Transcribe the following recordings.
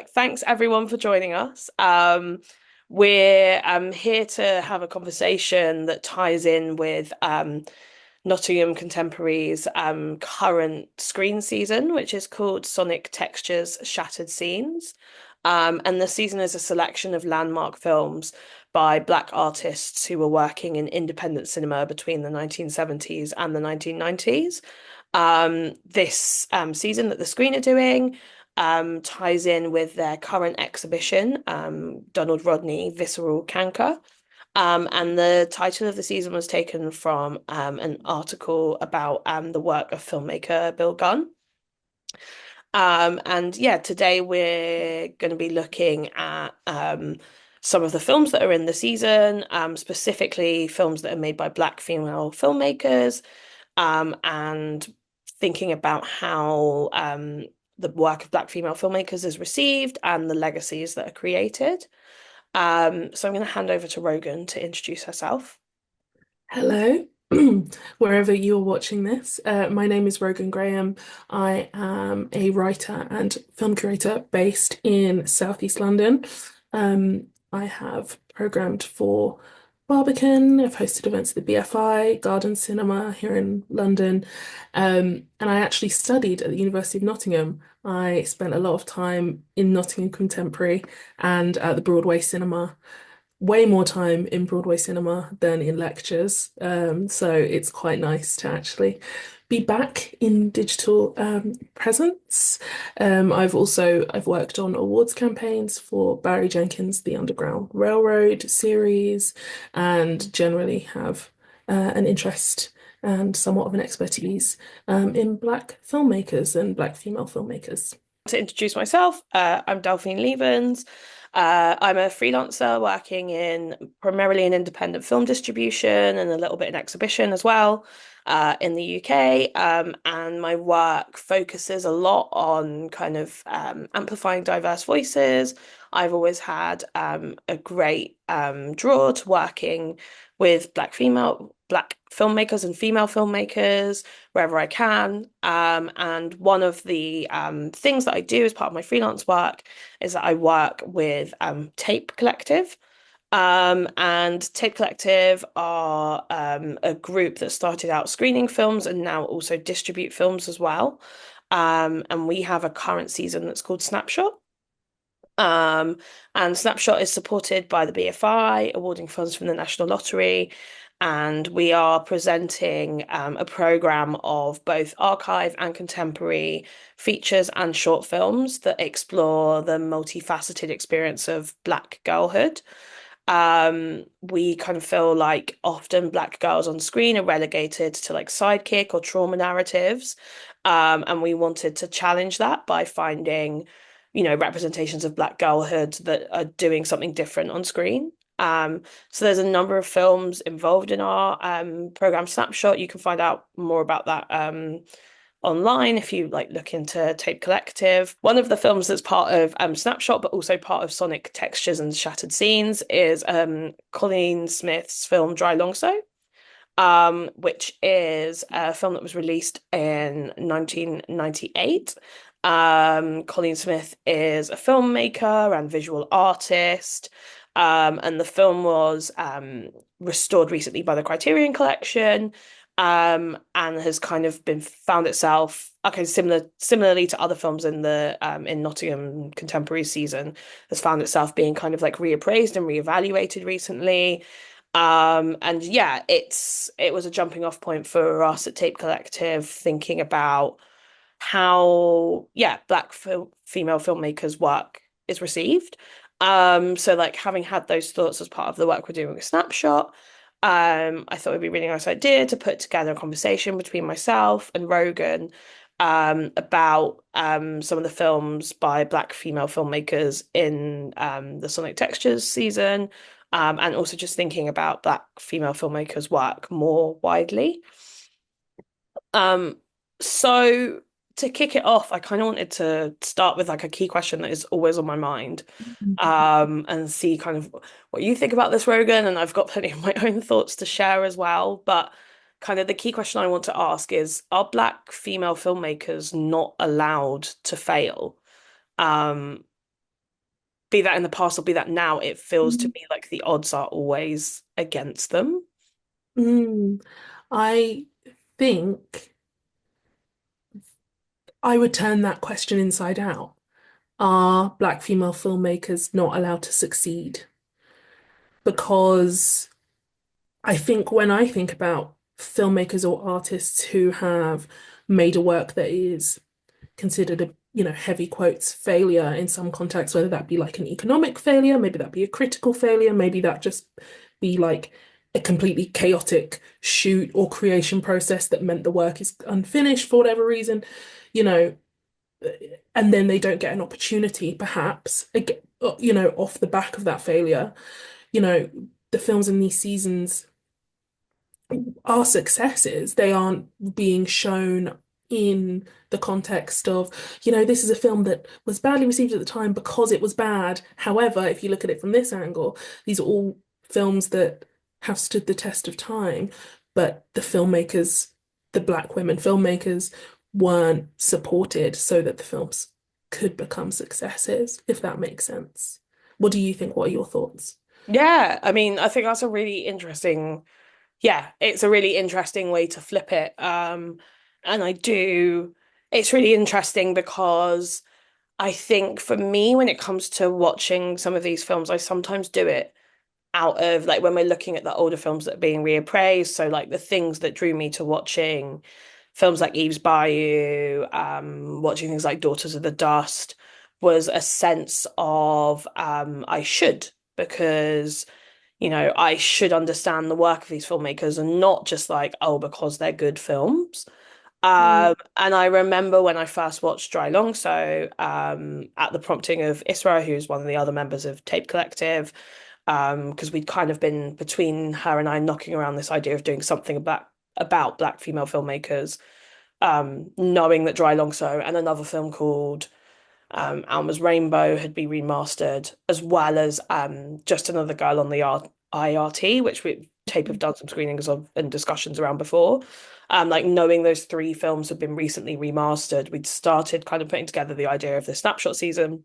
thanks everyone for joining us. We're here to have a conversation that ties in with Nottingham Contemporary's current screen season, which is called Sonic Textures Shattered Scenes. And the season is a selection of landmark films by Black artists who were working in independent cinema between the 1970s and the 1990s. This season that the Screen are doing ties in with their current exhibition, Donald Rodney, Visceral Canker. And the title of the season was taken from an article about the work of filmmaker Bill Gunn. And yeah, today we're going to be looking at some of the films that are in the season, specifically films that are made by Black female filmmakers, and thinking about how the work of Black female filmmakers is received and the legacies that are created. So I'm going to hand over to Rogan to introduce herself. Hello, wherever you're watching this. My name is Rogan Graham. I am a writer and film curator based in Southeast London. I have programmed for Barbican. I've hosted events at the BFI, Garden Cinema here in London. And I actually studied at the University of Nottingham. I spent a lot of time in Nottingham Contemporary and at the Broadway Cinema, way more time in Broadway cinema than in lectures. So it's quite nice to actually be back in digital presence. I've worked on awards campaigns for Barry Jenkins' The Underground Railroad series, and generally have an interest and somewhat of an expertise in Black filmmakers and Black female filmmakers. To introduce myself, I'm Delphine Levens. I'm a freelancer working in primarily in independent film distribution and a little bit in exhibition as well in the UK. And my work focuses a lot on kind of amplifying diverse voices. I've always had a great draw to working with Black filmmakers and female filmmakers wherever I can. And one of the things that I do as part of my freelance work is that I work with Tape Collective. And Tape Collective are a group that started out screening films and now also distribute films as well. And we have a current season that's called Snapshot. Um, and Snapshot is supported by the BFI, awarding funds from the National Lottery. And we are presenting a program of both archive and contemporary features and short films that explore the multifaceted experience of Black girlhood. We kind of feel like often Black girls on screen are relegated to like sidekick or trauma narratives. And we wanted to challenge that by finding, representations of Black girlhood that are doing something different on screen. So there's a number of films involved in our program Snapshot. You can find out more about that online if you like look into Tape Collective. One of the films that's part of Snapshot, but also part of Sonic Textures and Shattered Scenes, is Colleen Smith's film Dry Long So, which is a film that was released in 1998. Colleen Smith is a filmmaker and visual artist. And the film was restored recently by the Criterion Collection, and has kind of been found itself okay, similarly to other films in the in Nottingham Contemporary season, has found itself being kind of like reappraised and reevaluated recently. And yeah, it was a jumping off point for us at Tape Collective, thinking about how, yeah, female filmmakers' work is received. So like having had those thoughts as part of the work we're doing with Snapshot, I thought it'd be a really nice idea to put together a conversation between myself and Rogan about some of the films by Black female filmmakers in the Sonic Textures season, and also just thinking about Black female filmmakers' work more widely. Um, so to kick it off, I kind of wanted to start with like a key question that is always on my mind, and see kind of what you think about this, Rogan. And I've got plenty of my own thoughts to share as well. But kind of the key question I want to ask is, are Black female filmmakers not allowed to fail? Um, be that in the past or be that now, it feels to Mm. me like the odds are always against them. Mm. I think I would turn that question inside out. Are black female filmmakers not allowed to succeed? Because I think when I think about filmmakers or artists who have made a work that is considered a, heavy quotes failure in some context, whether that be like an economic failure, maybe that be a critical failure, maybe that just be like a completely chaotic shoot or creation process that meant the work is unfinished for whatever reason, you know, and then they don't get an opportunity, perhaps, off the back of that failure. You know, the films in these seasons are successes. They aren't being shown in the context of, this is a film that was badly received at the time because it was bad. However, if you look at it from this angle, these are all films that have stood the test of time, but the filmmakers, the black women filmmakers, weren't supported so that the films could become successes, if that makes sense. What do you think? What are your thoughts? Yeah, I mean, I think that's a really interesting, yeah, it's a really interesting way to flip it. And it's really interesting because I think for me, when it comes to watching some of these films, I sometimes do it out of like when we're looking at the older films that are being reappraised. So like the things that drew me to watching films like Eve's Bayou, watching things like Daughters of the Dust was a sense of I should, because I should understand the work of these filmmakers and not just like, oh, because they're good films. Mm, And I remember when I first watched Dry Long So, at the prompting of Isra, who's one of the other members of Tape Collective, because we'd kind of been between her and I knocking around this idea of doing something about Black female filmmakers, knowing that Dry Long So and another film called Alma's Rainbow had been remastered, as well as Just Another Girl on the IRT, which we Tape have done some screenings of and discussions around before. Like knowing those three films had been recently remastered, we'd started kind of putting together the idea of the snapshot season.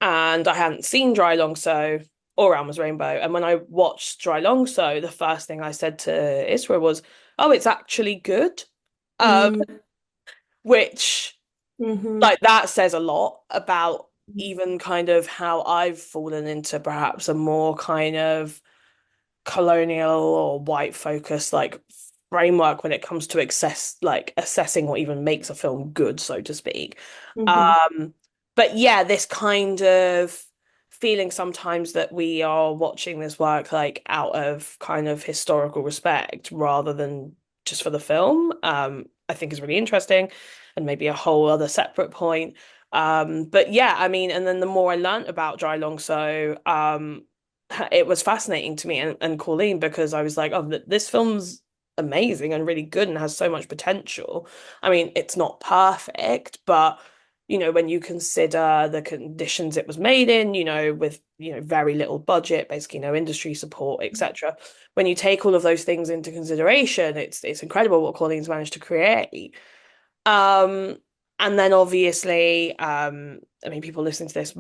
And I hadn't seen Dry Long So or Alma's Rainbow. And when I watched Dry Long So, the first thing I said to Isra was, "Oh, it's actually good." Um, mm, which mhm, like that says a lot about even kind of how I've fallen into perhaps a more kind of colonial or white focused like framework when it comes to assessing what even makes a film good, so to speak. mhm. Um, but yeah, this kind of feeling sometimes that we are watching this work like out of kind of historical respect rather than just for the film, I think is really interesting and maybe a whole other separate point. But yeah, I mean, and then the more I learned about Dry Long So, it was fascinating to me and Colleen, because I was like, oh, this film's amazing and really good and has so much potential. I mean, it's not perfect, but when you consider the conditions it was made in, with very little budget, basically no industry support, etc. When you take all of those things into consideration, it's incredible what Colleen's managed to create. Um, and then obviously, I mean, people listening to this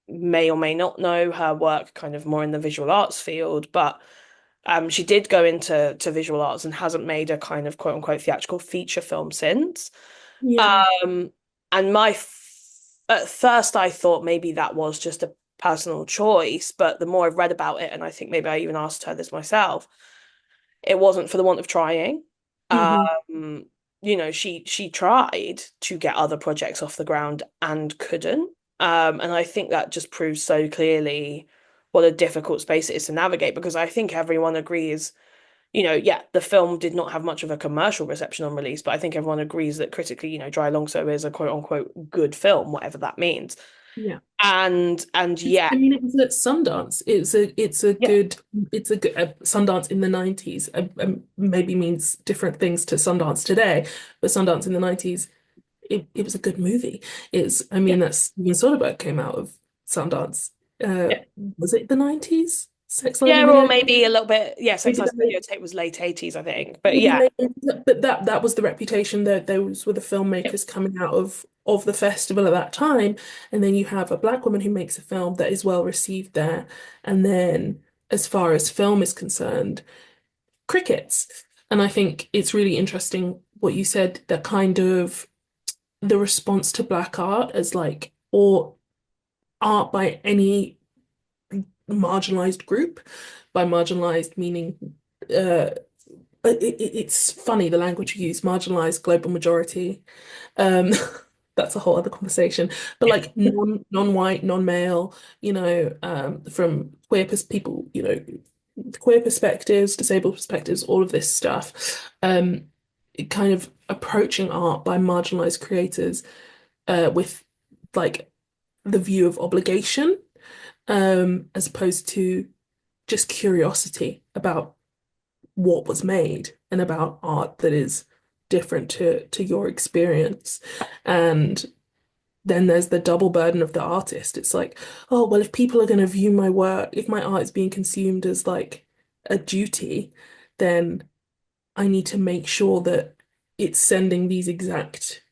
may or may not know her work kind of more in the visual arts field, but she did go into visual arts and hasn't made a kind of quote unquote theatrical feature film since. Yeah. Um, and at first I thought maybe that was just a personal choice, but the more I've read about it, and I think maybe I even asked her this myself, it wasn't for the want of trying. Hmm. Um, she tried to get other projects off the ground and couldn't. And I think that just proves so clearly what a difficult space it is to navigate, because I think everyone agrees, yeah, the film did not have much of a commercial reception on release, but I think everyone agrees that critically, Dry Long So is a quote unquote good film, whatever that means. Yeah. And yeah, I mean, it was at Sundance. yeah, it's a good Sundance in the 90s. Maybe means different things to Sundance today, but Sundance in the 90s, it was a good movie. I yeah, mean, that's Steven Soderbergh came out of Sundance. Uh, yeah. was it the 90s? Sex Lies Yeah, on or Videotape. maybe a little bit. Yeah, Sex Maybe Lies the on late, Videotape was late 80s, I think. But maybe yeah. late, but that was the reputation that those were the Yep. filmmakers coming out of the festival at that time. And then you have a black woman who makes a film that is well received there. And then, as far as film is concerned, crickets. And I think it's really interesting what you said, that kind of the response to black art as like, or art by any marginalized group. By marginalized meaning, uh, it's funny the language you use, marginalized global majority. Um, that's a whole other conversation. But like non-white, non-male, from people, queer perspectives, disabled perspectives, all of this stuff. It kind of approaching art by marginalized creators with like the view of obligation, as opposed to just curiosity about what was made and about art that is different to your experience. And then there's the double burden of the artist. It's like, oh, well, if people are going to view my work, if my art is being consumed as like a duty, then I need to make sure that it's sending these exact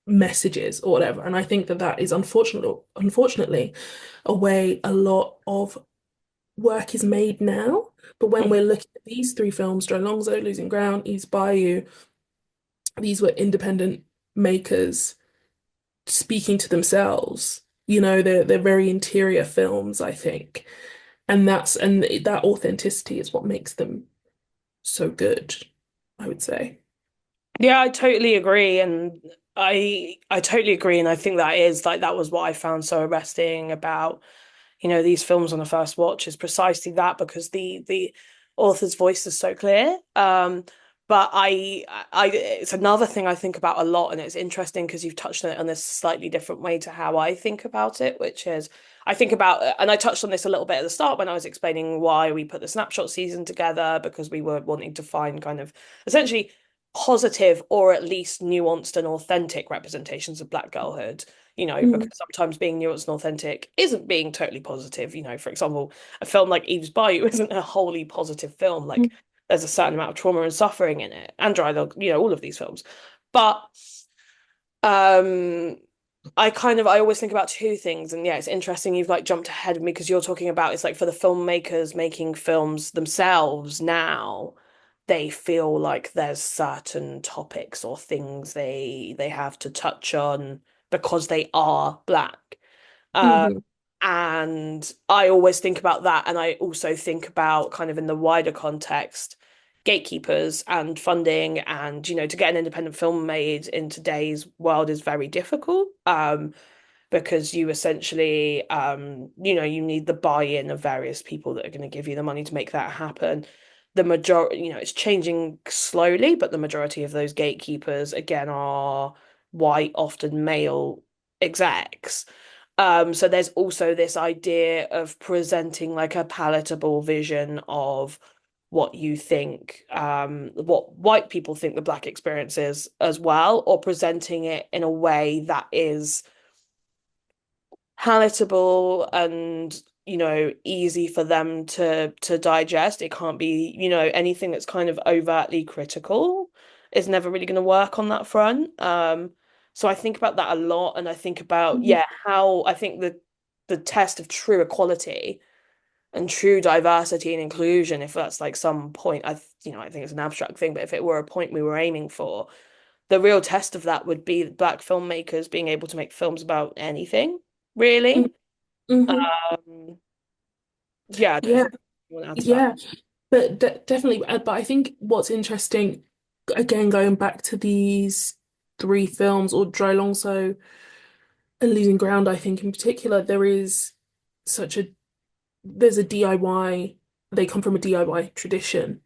messages or whatever. And I think that that is unfortunately, a way a lot of work is made now. But when we're looking at these three films, Joe Longzo, Losing Ground, Eve's Bayou, these were independent makers speaking to themselves. They're very interior films, I think. And that authenticity is what makes them so good, I would say. Yeah, I totally agree, and I totally agree, and I think that is like that was what I found so arresting about these films on a first watch is precisely that because the author's voice is so clear. But I it's another thing I think about a lot, and it's interesting because you've touched on it on this slightly different way to how I think about it, which is I think about, and I touched on this a little bit at the start when I was explaining why we put the snapshot season together because we were wanting to find kind of essentially positive or at least nuanced and authentic representations of Black girlhood, Mm, because sometimes being nuanced and authentic isn't being totally positive. For example, a film like Eve's Bayou isn't a wholly positive film. mm, Like there's a certain amount of trauma and suffering in it, and Dry Dog, all of these films. But um I always think about two things, and yeah, it's interesting you've like jumped ahead of me because you're talking about it's like for the filmmakers making films themselves now, they feel like there's certain topics or things they have to touch on because they are Black. Uh, mhm, and I always think about that, and I also think about kind of in the wider context, gatekeepers and funding, and to get an independent film made in today's world is very difficult. Because you essentially, you need the buy-in of various people that are going to give you the money to make that happen. The majority, it's changing slowly, but the majority of those gatekeepers, again, are white, often male execs. So there's also this idea of presenting like a palatable vision of what you think, what white people think the Black experience is as well, or presenting it in a way that is palatable and easy for them to digest. It can't be anything that's kind of overtly critical is never really going to work on that front. So I think about that a lot, and I think about mhm, how I think the test of true equality and true diversity and inclusion, if that's like some point, I think it's an abstract thing, but if it were a point we were aiming for, the real test of that would be Black filmmakers being able to make films about anything, mm, really. mhm. Um, yeah, I don't know if Yeah, you want to add to that. yeah. But definitely, but I think what's interesting, again, going back to these three films, or Dry Longso and Losing Ground, I think in particular, such a there's a DIY, they come from a DIY tradition.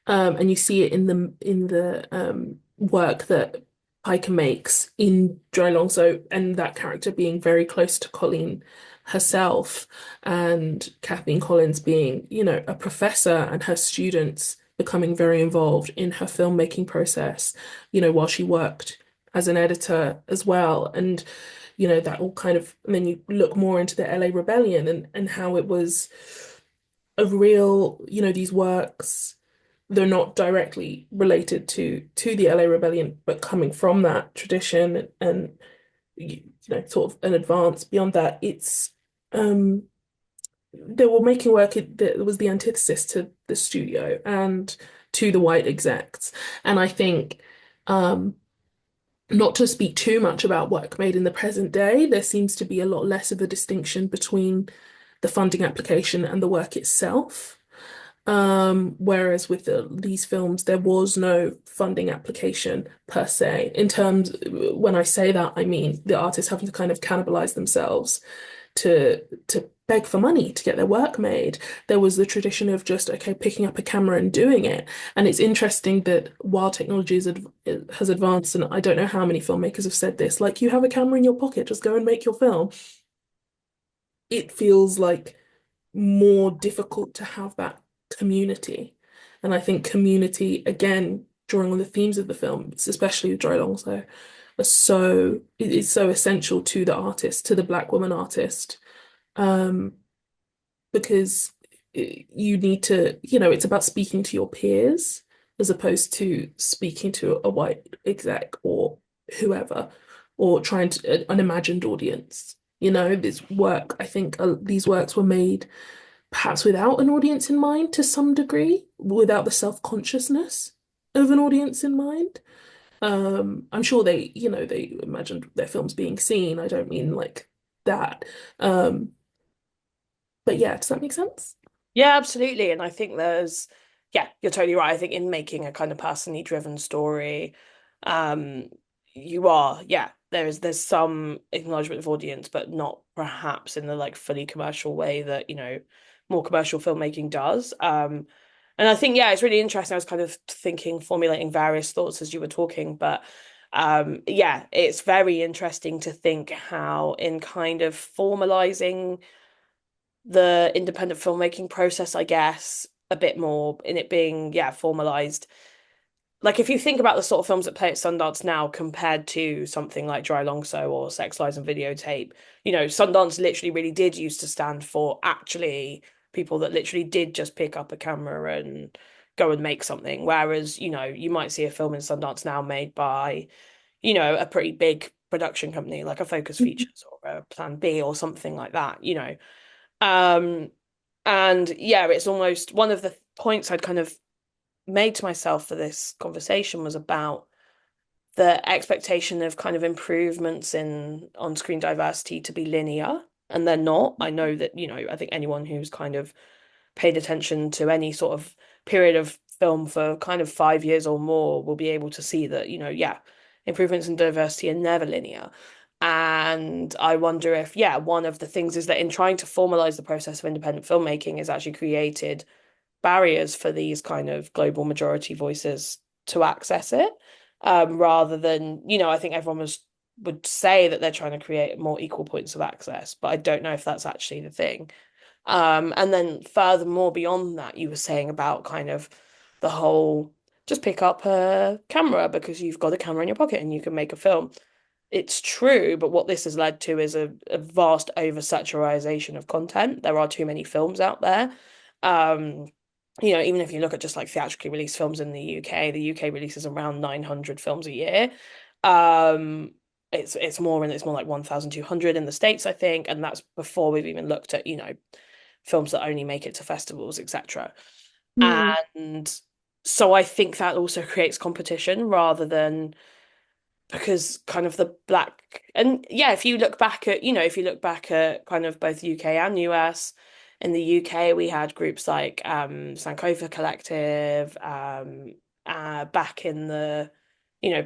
And you see it in the work that Piker makes in Dry Longso, and that character being very close to Colleen herself, and Kathleen Collins being, a professor, and her students becoming very involved in her filmmaking process, while she worked as an editor as well. And, that all kind of, and then you look more into the LA Rebellion, and how it was. a real, these works, they're not directly related to the LA Rebellion, but coming from that tradition and sort of an advance beyond that. It's they were making work that was the antithesis to the studio and to the white execs. And I think um not to speak too much about work made in the present day, there seems to be a lot less of a distinction between the funding application and the work itself. Whereas with these films, there was no funding application per se. In terms, when I say that, I mean the artists having to kind of cannibalize themselves to beg for money to get their work made. There was the tradition of just, okay, picking up a camera and doing it. And it's interesting that while technology has advanced, and I don't know how many filmmakers have said this, like you have a camera in your pocket, just go and make your film. It feels like more difficult to have that community. And I think community, again, drawing on the themes of the film, it's especially with Joy Longso, it is so essential to the artist, to the Black woman artist, um, because you need to, it's about speaking to your peers as opposed to speaking to a white exec or whoever, or trying to an imagined audience. This work, I think these works were made perhaps without an audience in mind to some degree, without the self-consciousness of an audience in mind. I'm sure they imagined their films being seen. I don't mean like that. Um, but yeah, does that make sense? Yeah, absolutely. And I think yeah, you're totally right. I think in making a kind of personally driven story, um, yeah, there's some acknowledgement of audience, but not perhaps in the like fully commercial way that, more commercial filmmaking does. And I think, yeah, it's really interesting. I was kind of thinking, formulating various thoughts as you were talking, but yeah, it's very interesting to think how in kind of formalizing the independent filmmaking process, I guess, a bit more in it being, yeah, formalized. Like if you think about the sort of films that play at Sundance now compared to something like Dry Long So or Sex, Lies and Videotape, Sundance literally really did used to stand for actually people that literally did just pick up a camera and go and make something. Whereas, you might see a film in Sundance now made by, a pretty big production company like a Focus Features or a Plan B or something like that. Um, and yeah, it's almost one of the points I'd kind of made to myself for this conversation was about the expectation of kind of improvements in on-screen diversity to be linear, and they're not. I know that, I think anyone who's kind of paid attention to any sort of period of film for kind of 5 years or more will be able to see that, yeah, improvements in diversity are never linear. And I wonder if, yeah, one of the things is that in trying to formalize the process of independent filmmaking is actually created barriers for these kind of global majority voices to access it. Rather than, I think everyone would say that they're trying to create more equal points of access, but I don't know if that's actually the thing. And then furthermore, beyond that, you were saying about kind of the whole just pick up a camera because you've got a camera in your pocket and you can make a film. It's true, but what this has led to is a vast oversaturation of content. There are too many films out there. Um, even if you look at just like theatrically released films in the UK releases around 900 films a year. Um, it's more and it's more like 1,200 in the States, I think, and that's before we've even looked at, films that only make it to festivals, etc. Mm. And so I think that also creates competition rather than because kind of the black and yeah, if you look back at kind of both UK and US, in the UK we had groups like Sankofa Collective, back in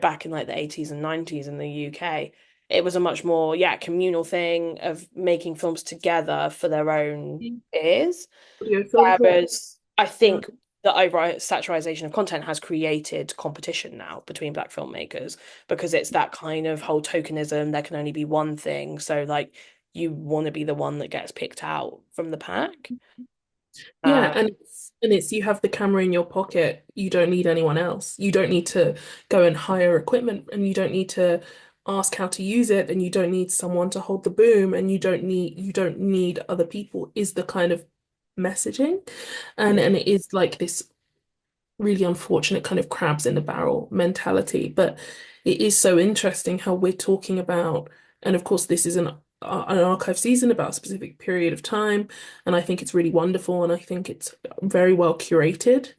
back in like the 80s and 90s in the UK. It was a much more, yeah, communal thing of making films together for their own peers. Audio Film Club. Whereas I Yeah. think the over saturation of content has created competition now between black filmmakers because it's that kind of whole tokenism. There can only be one thing. So like you want to be the one that gets picked out from the pack. Yeah, Uh, and it's you have the camera in your pocket. You don't need anyone else. You don't need to go and hire equipment, and you don't need to ask how to use it, and you don't need someone to hold the boom, and you don't need other people. Is the kind of messaging. And it is like this really unfortunate kind of crabs in the barrel mentality. But it is so interesting how we're talking about, and of course, this is an archive season about a specific period of time, and I think it's really wonderful, and I think it's very well curated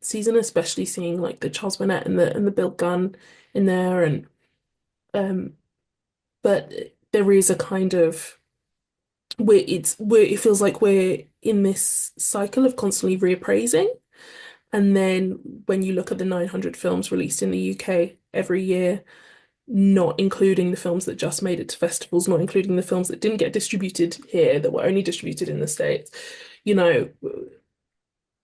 season, especially seeing like the Charles Burnett and the Bill Gunn in there, and um, but there is a kind of where it feels like we're in this cycle of constantly reappraising. And then when you look at the 900 films released in the UK every year, not including the films that just made it to festivals, not including the films that didn't get distributed here, that were only distributed in the States, you know,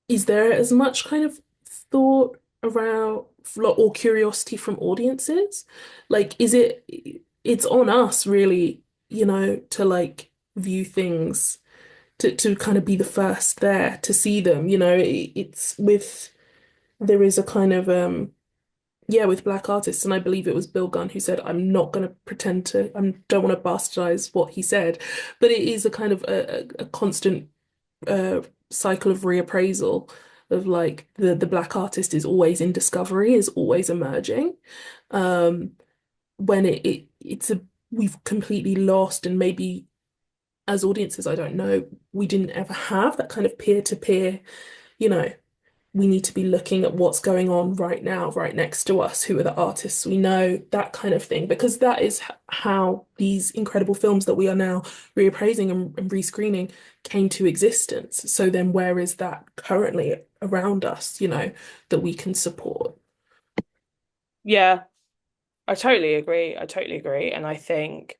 is there as much kind of thought around or curiosity from audiences? Like, it's on us really, to like view things, to kind of be the first there to see them, it's with, there is a kind of, yeah, with black artists, and I believe it was Bill Gunn who said, "I'm not going to pretend to, I don't want to bastardize what he said," but it is a kind of a constant uh, cycle of reappraisal of like the black artist is always in discovery, is always emerging. Um, when it's a we've completely lost, and maybe as audiences, I don't know, we didn't ever have that kind of peer-to-peer, you know we need to be looking at what's going on right now, right next to us. Who are the artists we know? That kind of thing, because that is how these incredible films that we are now reappraising and rescreening came to existence. So then, where is that currently around us, that we can support? Yeah, I totally agree. I totally agree. And I think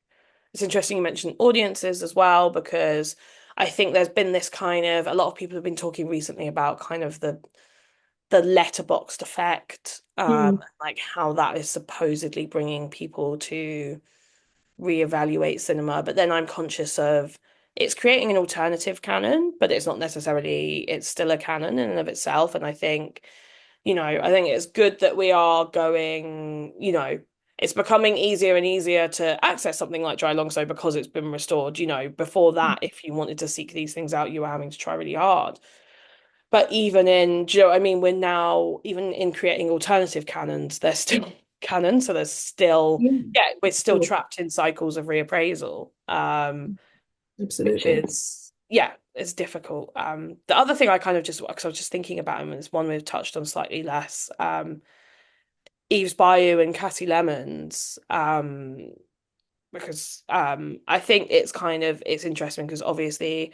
it's interesting you mentioned audiences as well, because I think there's been this kind of, a lot of people have been talking recently about kind of the letterboxed effect, Mm, like how that is supposedly bringing people to reevaluate cinema. But then I'm conscious of it's creating an alternative canon, but it's not necessarily, it's still a canon in and of itself. And I think it's good that we are going, it's becoming easier and easier to access something like Dry Long So because it's been restored. Before that, if you wanted to seek these things out, you were having to try really hard. But even do you know what I mean? We're now, even in creating alternative canons, they're still canon. So there's still, yeah, yeah, we're still sure. trapped in cycles of reappraisal, which Absolutely. is, yeah, it's difficult. The other thing I kind of just, because I was just thinking about him, and it's one we've touched on slightly less, Eve's Bayou and Cassie Lemons, because I think it's interesting because obviously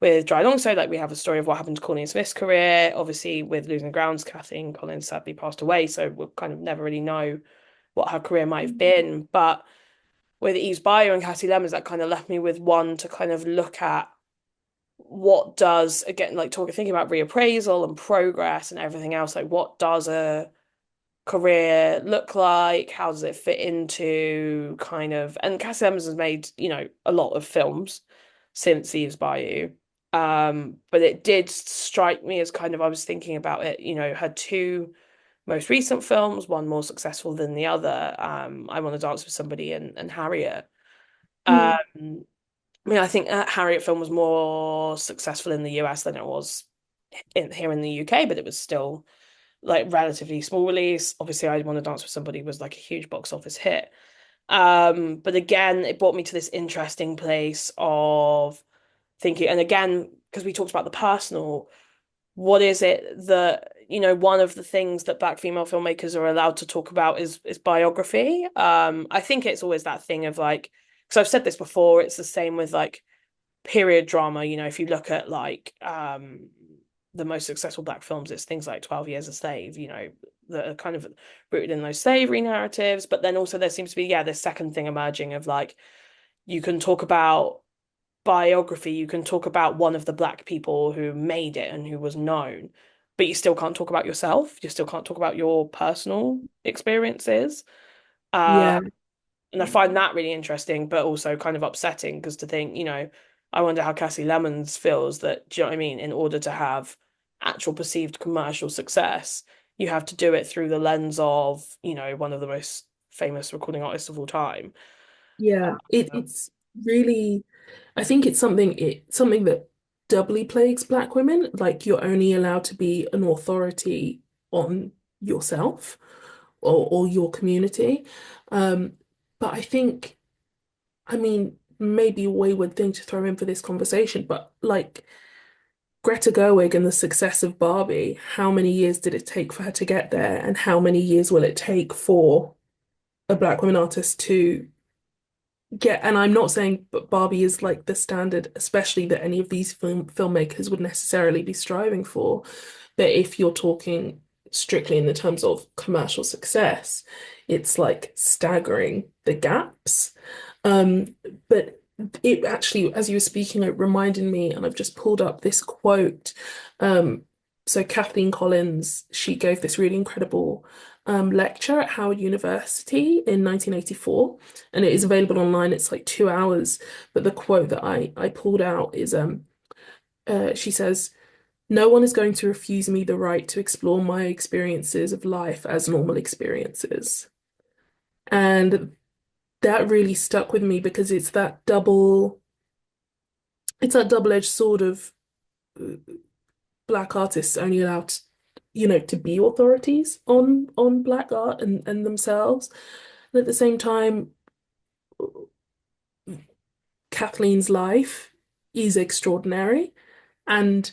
with Dry Long So, like we have a story of what happened to Courtney Smith's career. Obviously, with Losing Grounds, Kathleen Collins sadly passed away, so we'll kind of never really know what her career might have been. But with Eve's Bayou and Cassie Lemons, that kind of left me with one to kind of look at what does, again, like thinking about reappraisal and progress and everything else, like what does a career look like? How does it fit into kind of, and Cassie Lemons has made, a lot of films since Eve's Bayou. But it did strike me as kind of, I was thinking about it, her two most recent films, one more successful than the other, I Want to Dance with Somebody and Harriet. Mm, I mean, I think that Harriet film was more successful in the US than it was here in the UK, but it was still like relatively small release. Obviously, I Want to Dance with Somebody was like a huge box office hit. But again, it brought me to this interesting place of thinking, and again, because we talked about the personal, what is it that, one of the things that Black female filmmakers are allowed to talk about is biography. I think it's always that thing of like, because I've said this before, it's the same with like period drama. If you look at like the most successful Black films, it's things like 12 Years a Slave, that are kind of rooted in those slavery narratives. But then also there seems to be, yeah, this second thing emerging of like, you can talk about biography, you can talk about one of the Black people who made it and who was known, but you still can't talk about yourself. You still can't talk about your personal experiences. Uh, yeah. and I find that really interesting, but also kind of upsetting because to think, I wonder how Cassie Lemons feels that, do you know what I mean? In order to have actual perceived commercial success, you have to do it through the lens of, one of the most famous recording artists of all time. Yeah, it's really, I think it's something that doubly plagues black women. Like you're only allowed to be an authority on yourself or your community. Um, but I think, I mean, maybe a wayward thing to throw in for this conversation, but like Greta Gerwig and the success of Barbie, how many years did it take for her to get there? And how many years will it take for a black woman artist to get? And I'm not saying Barbie is like the standard, especially that any of these filmmakers would necessarily be striving for. But if you're talking strictly in the terms of commercial success, it's like staggering the gaps. Um, but it actually, as you were speaking, it reminded me, and I've just pulled up this quote. Um, so Kathleen Collins, she gave this really incredible lecture at Howard University in 1984, and it is available online. It's like 2 hours. But the quote that I pulled out is she says, "No one is going to refuse me the right to explore my experiences of life as normal experiences." And that really stuck with me because it's that double-edged sword of uh, black artists only allowed, to be authorities on black art and themselves. And at the same time, Kathleen's life is extraordinary and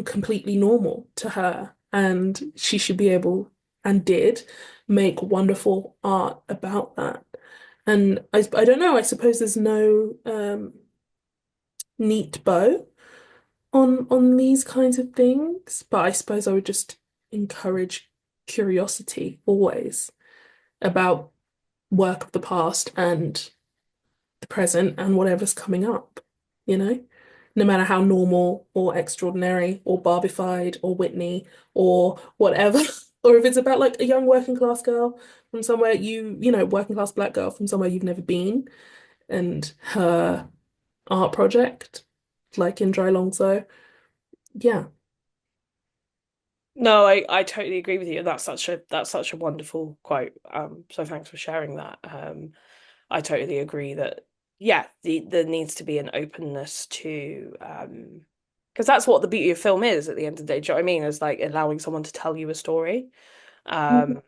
completely normal to her. And she should be able and did make wonderful art about that. And I don't know, I suppose there's no neat bow on these kinds of things, but I suppose I would just encourage curiosity always about work of the past and the present and whatever's coming up, you know? No matter how normal or extraordinary or Barbified or Whitney or whatever, or if it's about like a young working class girl from somewhere working class black girl from somewhere you've never been and her art project, like in Dry Long So, yeah. No, I totally agree with you. That's such a wonderful quote. So thanks for sharing that. I totally agree that yeah, there needs to be an openness to because that's what the beauty of film is at the end of the day. Do you know what I mean? Is like allowing someone to tell you a story. Mhm. Um,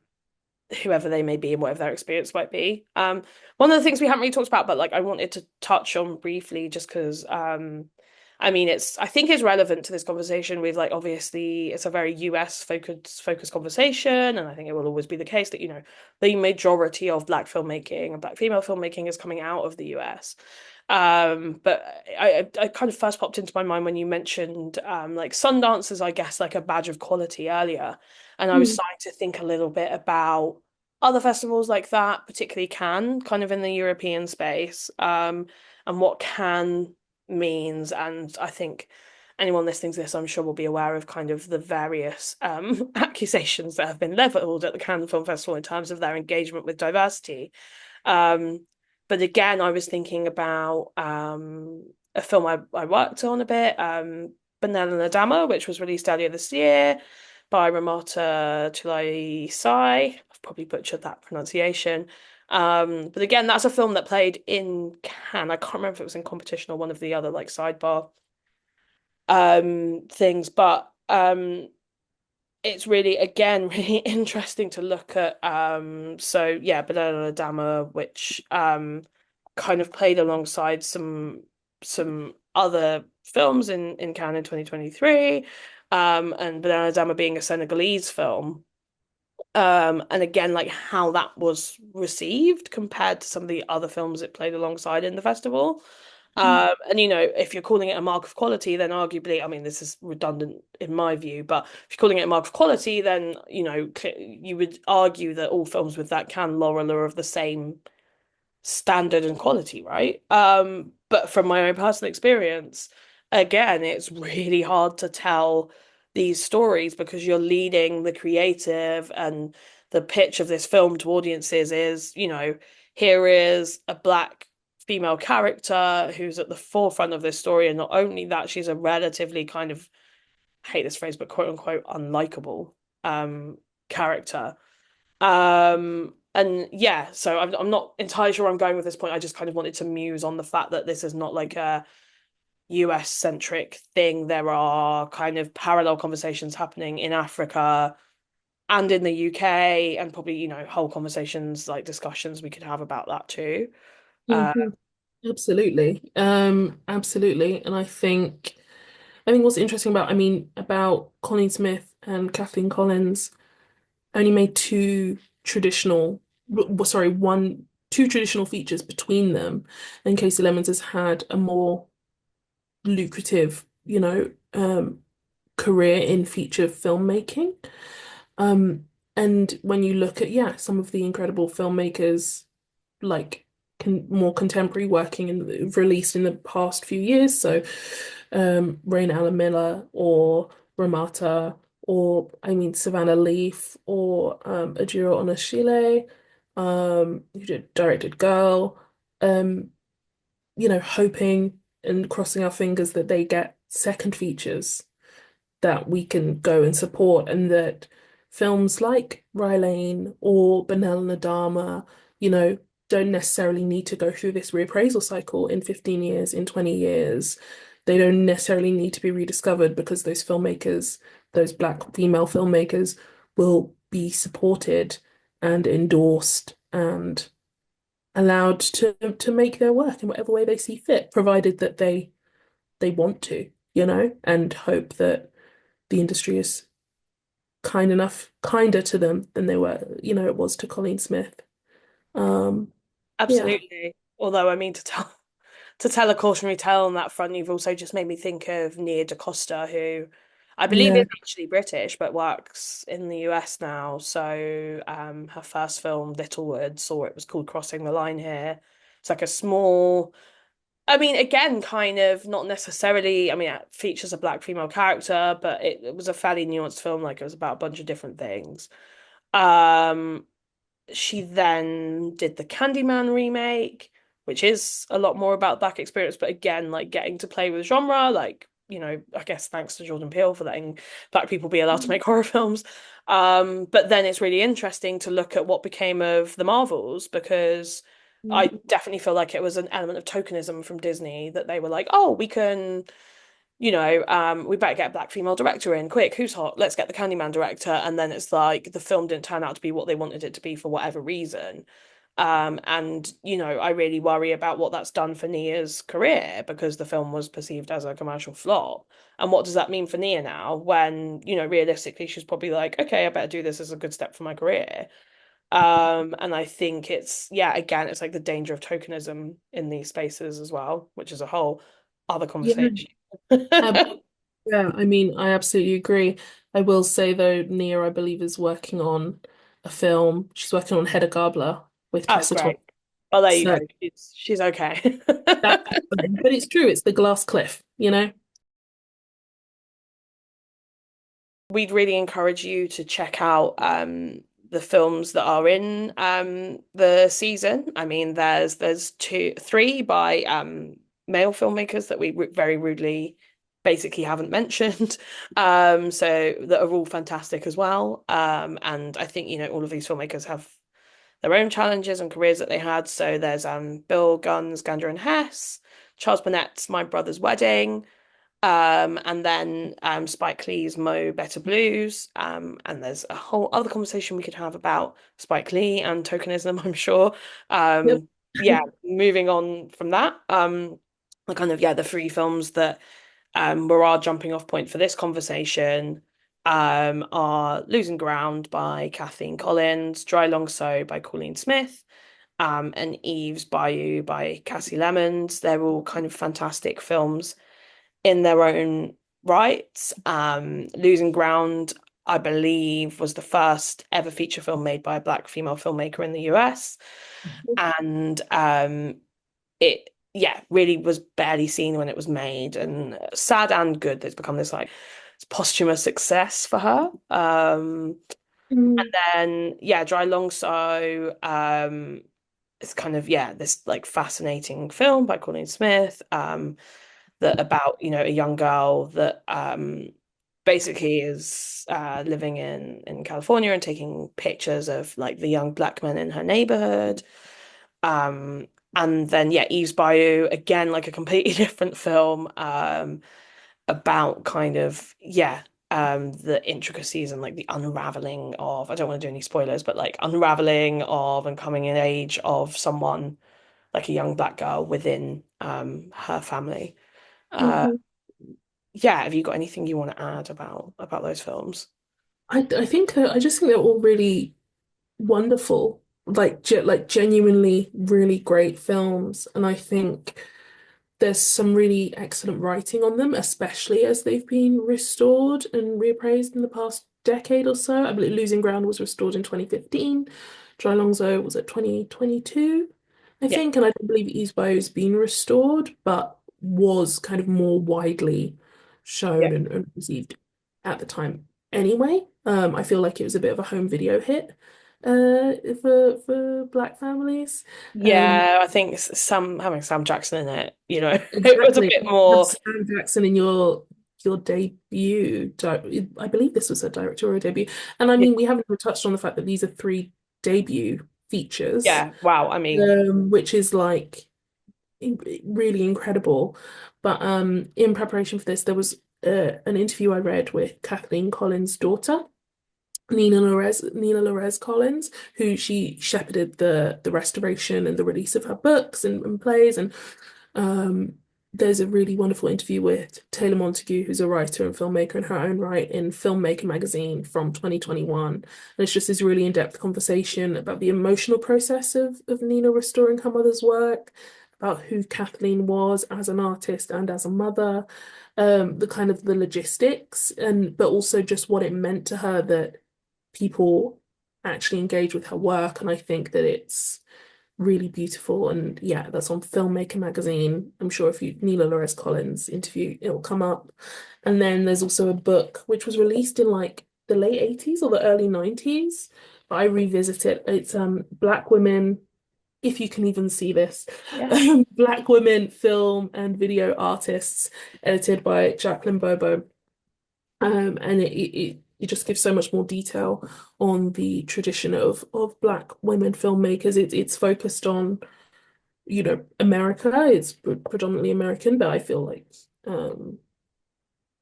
whoever they may be and whatever their experience might be. One of the things we haven't really talked about, but like I wanted to touch on briefly, just because I mean I think it's relevant to this conversation with like obviously it's a very US focused conversation, and I think it will always be the case that, the majority of black filmmaking and black female filmmaking is coming out of the US. But I kind of first popped into my mind when you mentioned like Sundance as I guess like a badge of quality earlier. And I was Mm. starting to think a little bit about other festivals like that, particularly Cannes, kind of in the European space, and what Cannes means. And I think anyone listening to this, I'm sure, will be aware of kind of the various accusations that have been leveled at the Cannes Film Festival in terms of their engagement with diversity. Um, but again, I was thinking about a film I worked on a bit, Banana Dama, which was released earlier this year by Ramata Tulaisai. I've probably butchered that pronunciation. But again, that's a film that played in Cannes. I can't remember if it was in competition or one of the other like sidebar things, but it's really again really interesting to look at. So yeah, Banana Dama, which kind of played alongside some other films in Cannes in 2023, and Banana Dama being a Senegalese film. And again, like how that was received compared to some of the other films it played alongside in the festival. And if you're calling it a mark of quality, then arguably, I mean, this is redundant in my view, but if you're calling it a mark of quality, then you would argue that all films with that Cannes laurel are of the same standard and quality, right? But from my own personal experience, again, it's really hard to tell these stories because you're leading the creative, and the pitch of this film to audiences is, here is a black female character who's at the forefront of this story, and not only that, she's a relatively kind of, I hate this phrase, but quote unquote unlikable character. And yeah, so I'm not entirely sure where I'm going with this point. I just kind of wanted to muse on the fact that this is not like US centric thing. There are kind of parallel conversations happening in Africa and in the UK, and probably, whole conversations like discussions we could have about that too. Uh, Mhm. Absolutely. Absolutely. And I think what's interesting about, I mean, about Colleen Smith and Kathleen Collins only made two traditional features between them. And Casey Lemons has had a more lucrative, career in feature filmmaking. Um, and when you look at, yeah, some of the incredible filmmakers like more contemporary working and released in the past few years. So, Rain Allen Miller or Ramata, or I mean Savannah Leaf or Ajiro Onoshile, who directed Girl. Um, hoping and crossing our fingers that they get second features that we can go and support, and that films like Rylane or Benel Nadama, you know, don't necessarily need to go through this reappraisal cycle in 15 years, in 20 years. They don't necessarily need to be rediscovered because those filmmakers, those Black female filmmakers, will be supported and endorsed and allowed to make their work in whatever way they see fit, provided that they want to, and hope that the industry is kinder to them than it was to Colleen Smith. Um, yeah, Absolutely. Although, I mean, to tell a cautionary tale on that front, you've also just made me think of Nia DaCosta, who I believe yeah, is actually British but works in the US now. So, her first film, Littlewoods, or it was called Crossing the Line here. It's like a small, I mean, again, kind of not necessarily, I mean, it features a black female character, but it was a fairly nuanced film. Like, it was about a bunch of different things. Um, she then did the Candyman remake, which is a lot more about black experience, but again, like getting to play with genre, like, I guess thanks to Jordan Peele for letting black people be allowed to make horror films. But then it's really interesting to look at what became of the Marvels, because I definitely feel like it was an element of tokenism from Disney that they were like, oh, we better get a black female director in quick. Who's hot? Let's get the Candyman director. And then it's like the film didn't turn out to be what they wanted it to be for whatever reason. And I really worry about what that's done for Nia's career, because the film was perceived as a commercial flop. And what does that mean for Nia now when, realistically, she's probably like, okay, I better do this as a good step for my career. And I think yeah, again, it's like the danger of tokenism in these spaces as well, which is a whole other yeah, conversation. ab yeah. I mean, I absolutely agree. I will say though, Nia, I believe, is working on a film. She's working on Hedda Gabler with Oh, Tessa great. Thompson. Oh, there you go. So She's okay. that's fine. But it's true. It's the glass cliff, you know? We'd really encourage you to check out the films that are in the season. I mean, there's three by male filmmakers that we very rudely basically haven't mentioned. So that are all fantastic as well. And I think, all of these filmmakers have their own challenges and careers that they had. So there's Bill Gunn's Gander and Hess, Charles Burnett's My Brother's Wedding, and then Spike Lee's Mo Better Blues. And there's a whole other conversation we could have about Spike Lee and tokenism, I'm sure. Yep. Yeah, moving on from that. The kind of, yeah, the three films that were our jumping off point for this conversation are Losing Ground by Kathleen Collins, Dry Long So by Colleen Smith, and Eve's Bayou by Cassie Lemons. They're all kind of fantastic films in their own rights. Losing Ground, I believe, was the first ever feature film made by a black female filmmaker in the US. And it, yeah, really was barely seen when it was made, and sad and good. It's become this like posthumous success for her. And Mm. then, yeah, Dry Long So, it's kind of, yeah, this like fascinating film by Colleen Smith. That about a young girl that basically is living in California and taking pictures of like the young black men in her neighborhood. And then yeah, Eve's Bayou, again, like a completely different film, about kind of yeah, the intricacies and like the unraveling of, I don't want to do any spoilers, but like unraveling of and coming in age of someone like a young black girl within her family. Uh Mhm. yeah, have you got anything you want to add about those films? I think I just think they're all really wonderful, like genuinely really great films, and I think there's some really excellent writing on them, especially as they've been restored and reappraised in the past decade or so. I believe Losing Ground was restored in 2015. Dry Longzo was at 2022, I Yeah. think, and I don't believe Isbo's been restored, but was kind of more widely Yeah. shown and received at the time anyway. I feel like it was a bit of a home video hit for Black families. Um, Yeah, I think Sam having Sam Jackson in it, it was a Exactly. bit Have more. Sam Jackson in your debut. I believe this was a directorial debut. And I Yeah, mean, we haven't even touched on the fact that these are three debut features, yeah, wow. I mean, which is like really incredible. But in preparation for this, there was an interview I read with Kathleen Collins' daughter. Nina Lorez Collins, who she shepherded the restoration and the release of her books and plays, and um, there's a really wonderful interview with Taylor Montague, who's a writer and filmmaker in her own right, in Filmmaker magazine from 2021. And it's just this really in-depth conversation about the emotional process of Nina restoring her mother's work, about who Kathleen was as an artist and as a mother, the kind of the logistics, and but also just what it meant to her that people actually engage with her work. And I think that it's really beautiful. And yeah, that's on Filmmaker magazine. I'm sure if you Neela Lorez Collins interview, it'll come up. And then there's also a book which was released in like the late 80s or the early 90s. But I revisit it. It's Black Women, if you can even see this, yeah, Black Women Film and Video Artists, edited by Jacqueline Bobo. And it just gives so much more detail on the tradition of Black women filmmakers. It's focused on, America. It's predominantly American, but I feel like um,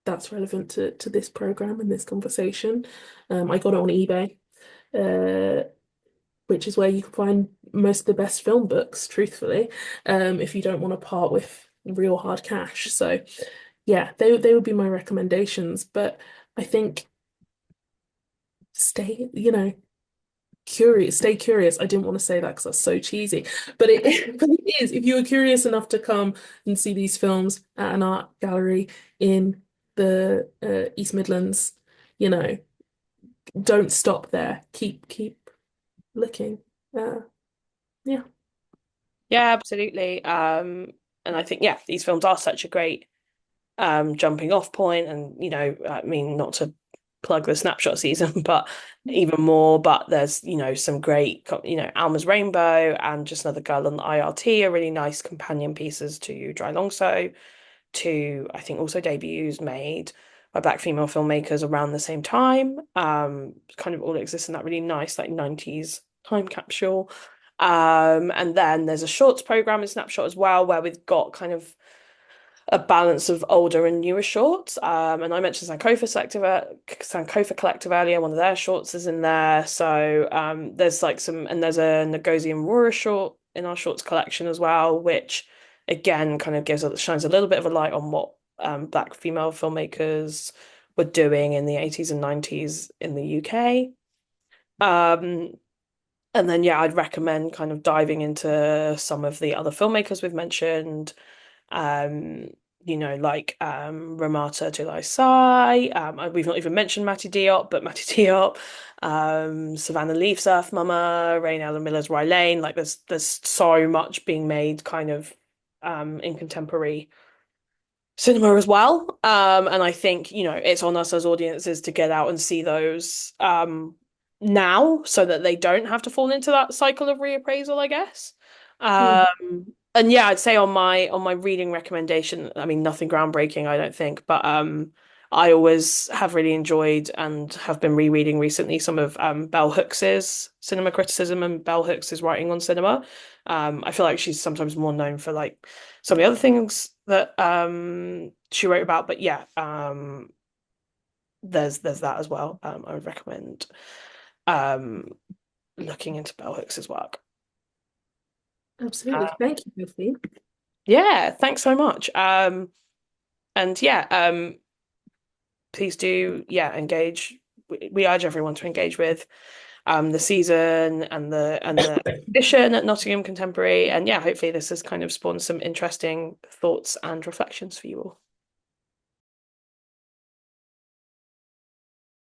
that's relevant to this program and this conversation. I got it on eBay, uh, which is where you can find most of the best film books, truthfully, if you don't want to part with real hard cash. So yeah, they would be my recommendations. But I think stay, curious, stay curious. I didn't want to say that because that's so cheesy, but but it is. If you were curious enough to come and see these films at an art gallery in the East Midlands, you know, don't stop there. Keep looking. Uh, yeah. yeah, absolutely. And I think yeah, these films are such a great jumping off point, and I mean, not to plug the snapshot season, but even more. But there's some great, Alma's Rainbow and Just Another Girl on the IRT are really nice companion pieces to Dry Long So, to I think also debuts made by Black female filmmakers around the same time. Kind of all exist in that really nice like 90s time capsule. And then there's a shorts program in Snapshot as well, where we've got kind of a balance of older and newer shorts. And I mentioned Sankofa Collective earlier. One of their shorts is in there. So there's like and there's a Ngozi and Rora short in our shorts collection as well, which again kind of shines a little bit of a light on what Black female filmmakers were doing in the 80s and 90s in the UK. Um, and then yeah, I'd recommend kind of diving into some of the other filmmakers we've mentioned, um, like Ramata Tulaisai. We've not even mentioned Matty Diop, but Matty Diop, Savannah Leaf, Surf Mama, Rainella Miller's Rye Lane. Like there's so much being made kind of in contemporary cinema as well. And I think, it's on us as audiences to get out and see those now so that they don't have to fall into that cycle of reappraisal, I guess. Mhm. And yeah, I'd say on my reading recommendation, I mean nothing groundbreaking, I don't think, but I always have really enjoyed and have been rereading recently some of Bell Hooks's cinema criticism and Bell Hooks's writing on cinema. I feel like she's sometimes more known for like some of the other things that she wrote about, but yeah, there's that as well. I would recommend um looking into Bell Hooks's work. Absolutely. Uh, Thank you, Sophie. yeah, thanks so much. And yeah, please do, yeah, engage. We urge everyone to engage with the season and the edition at Nottingham Contemporary. And yeah, hopefully this has kind of spawned some interesting thoughts and reflections for you all.